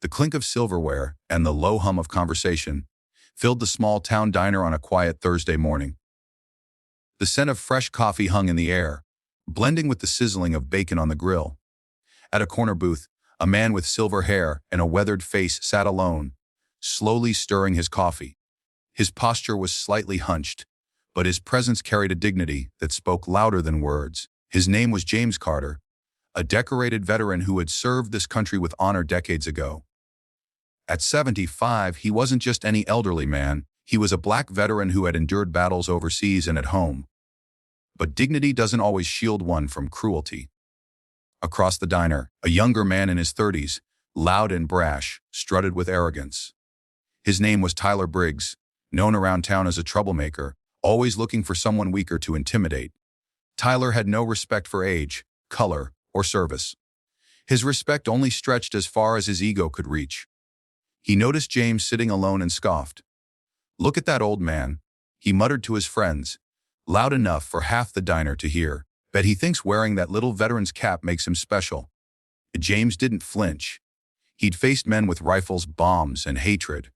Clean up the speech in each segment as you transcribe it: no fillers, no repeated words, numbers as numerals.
The clink of silverware and the low hum of conversation filled the small town diner on a quiet Thursday morning. The scent of fresh coffee hung in the air, blending with the sizzling of bacon on the grill. At a corner booth, a man with silver hair and a weathered face sat alone, slowly stirring his coffee. His posture was slightly hunched, but his presence carried a dignity that spoke louder than words. His name was James Carter, a decorated veteran who had served this country with honor decades ago. At 75, he wasn't just any elderly man, he was a black veteran who had endured battles overseas and at home. But dignity doesn't always shield one from cruelty. Across the diner, a younger man in his 30s, loud and brash, strutted with arrogance. His name was Tyler Briggs, known around town as a troublemaker, always looking for someone weaker to intimidate. Tyler had no respect for age, color, or service. His respect only stretched as far as his ego could reach. He noticed James sitting alone and scoffed. "Look at that old man," he muttered to his friends, loud enough for half the diner to hear. "Bet he thinks wearing that little veteran's cap makes him special." James didn't flinch. He'd faced men with rifles, bombs, and hatred.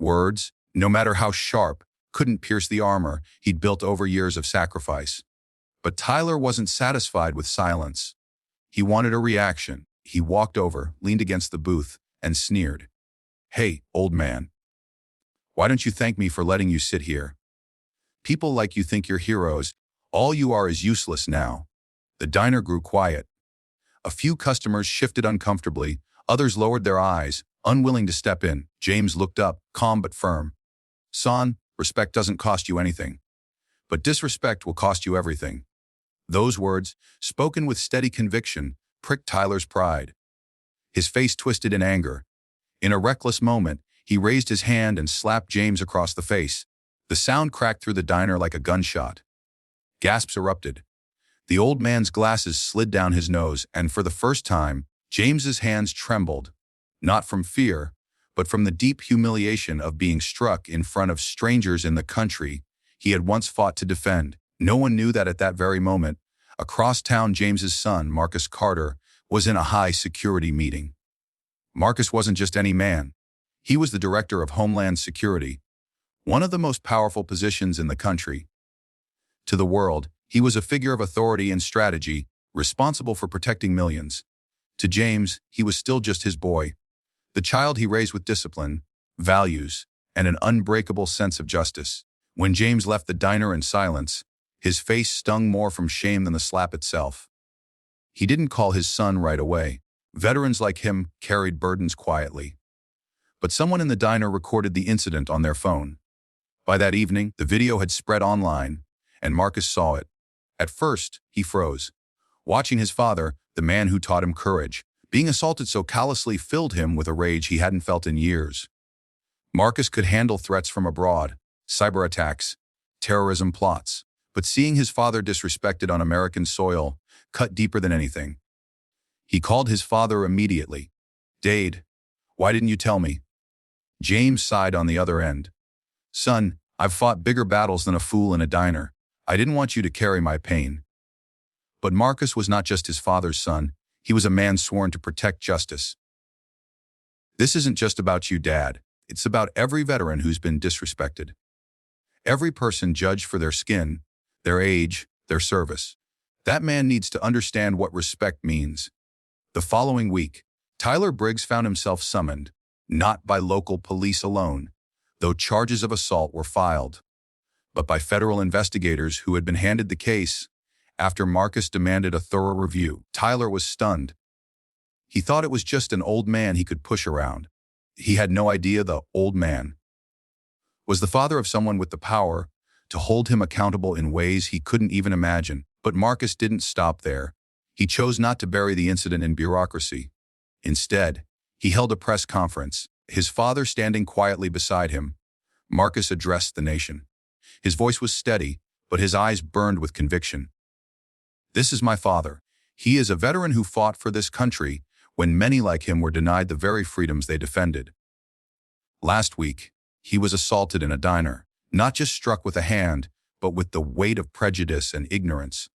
Words, no matter how sharp, couldn't pierce the armor he'd built over years of sacrifice. But Tyler wasn't satisfied with silence. He wanted a reaction. He walked over, leaned against the booth, and sneered. "Hey, old man. Why don't you thank me for letting you sit here? People like you think you're heroes. All you are is useless now." The diner grew quiet. A few customers shifted uncomfortably, others lowered their eyes, unwilling to step in. James looked up, calm but firm. "Son, respect doesn't cost you anything. But disrespect will cost you everything." Those words, spoken with steady conviction, pricked Tyler's pride. His face twisted in anger. In a reckless moment, he raised his hand and slapped James across the face. The sound cracked through the diner like a gunshot. Gasps erupted. The old man's glasses slid down his nose, and for the first time, James's hands trembled, not from fear, but from the deep humiliation of being struck in front of strangers in the country he had once fought to defend. No one knew that at that very moment, across town, James's son, Marcus Carter, was in a high-security meeting. Marcus wasn't just any man. He was the director of Homeland Security, one of the most powerful positions in the country. To the world, he was a figure of authority and strategy, responsible for protecting millions. To James, he was still just his boy, the child he raised with discipline, values, and an unbreakable sense of justice. When James left the diner in silence, his face stung more from shame than the slap itself. He didn't call his son right away. Veterans like him carried burdens quietly. But someone in the diner recorded the incident on their phone. By that evening, the video had spread online, and Marcus saw it. At first, he froze. Watching his father, the man who taught him courage, being assaulted so callously filled him with a rage he hadn't felt in years. Marcus could handle threats from abroad, cyber attacks, terrorism plots, but seeing his father disrespected on American soil cut deeper than anything. He called his father immediately. "Dad, why didn't you tell me?" James sighed on the other end. "Son, I've fought bigger battles than a fool in a diner. I didn't want you to carry my pain." But Marcus was not just his father's son. He was a man sworn to protect justice. "This isn't just about you, Dad. It's about every veteran who's been disrespected. Every person judged for their skin, their age, their service. That man needs to understand what respect means." The following week, Tyler Briggs found himself summoned, not by local police alone, though charges of assault were filed, but by federal investigators who had been handed the case after Marcus demanded a thorough review. Tyler was stunned. He thought it was just an old man he could push around. He had no idea the old man was the father of someone with the power to hold him accountable in ways he couldn't even imagine. But Marcus didn't stop there. He chose not to bury the incident in bureaucracy. Instead, he held a press conference, his father standing quietly beside him. Marcus addressed the nation. His voice was steady, but his eyes burned with conviction. "This is my father. He is a veteran who fought for this country when many like him were denied the very freedoms they defended. Last week, he was assaulted in a diner, not just struck with a hand, but with the weight of prejudice and ignorance.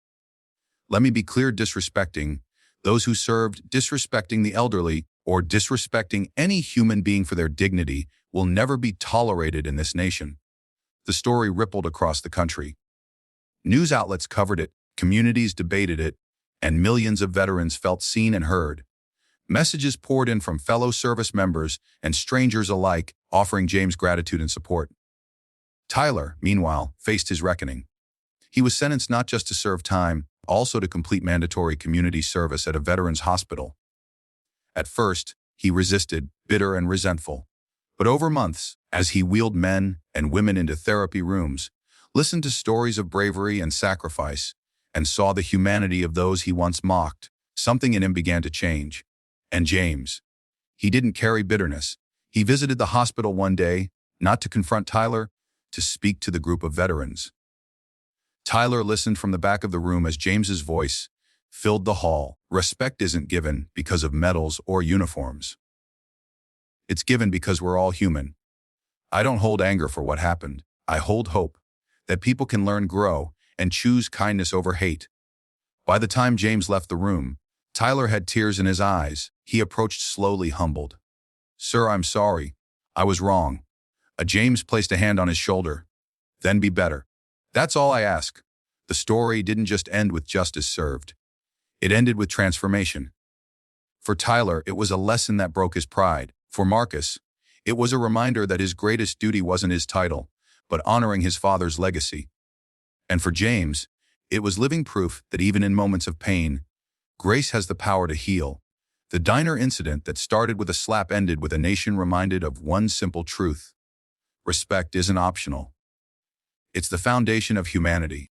Let me be clear, disrespecting those who served, disrespecting the elderly, or disrespecting any human being for their dignity will never be tolerated in this nation. The story rippled across the country. News outlets covered it, communities debated it, and millions of veterans felt seen and heard. Messages poured in from fellow service members and strangers alike, offering James gratitude and support. Tyler, meanwhile, faced his reckoning. He was sentenced not just to serve time, also to complete mandatory community service at a veterans hospital. At first, he resisted, bitter and resentful. But over months, as he wheeled men and women into therapy rooms, listened to stories of bravery and sacrifice, and saw the humanity of those he once mocked, something in him began to change. And James, he didn't carry bitterness. He visited the hospital one day, not to confront Tyler, to speak to the group of veterans. Tyler listened from the back of the room as James's voice filled the hall. Respect isn't given because of medals or uniforms. It's given because we're all human. I don't hold anger for what happened. I hold hope that people can learn, grow, and choose kindness over hate. By the time James left the room, Tyler had tears in his eyes. He approached slowly, humbled. "Sir, I'm sorry. I was wrong." James placed a hand on his shoulder. "Then be better. That's all I ask." The story didn't just end with justice served. It ended with transformation. For Tyler, it was a lesson that broke his pride. For Marcus, it was a reminder that his greatest duty wasn't his title, but honoring his father's legacy. And for James, it was living proof that even in moments of pain, grace has the power to heal. The diner incident that started with a slap ended with a nation reminded of one simple truth: respect isn't optional. It's the foundation of humanity.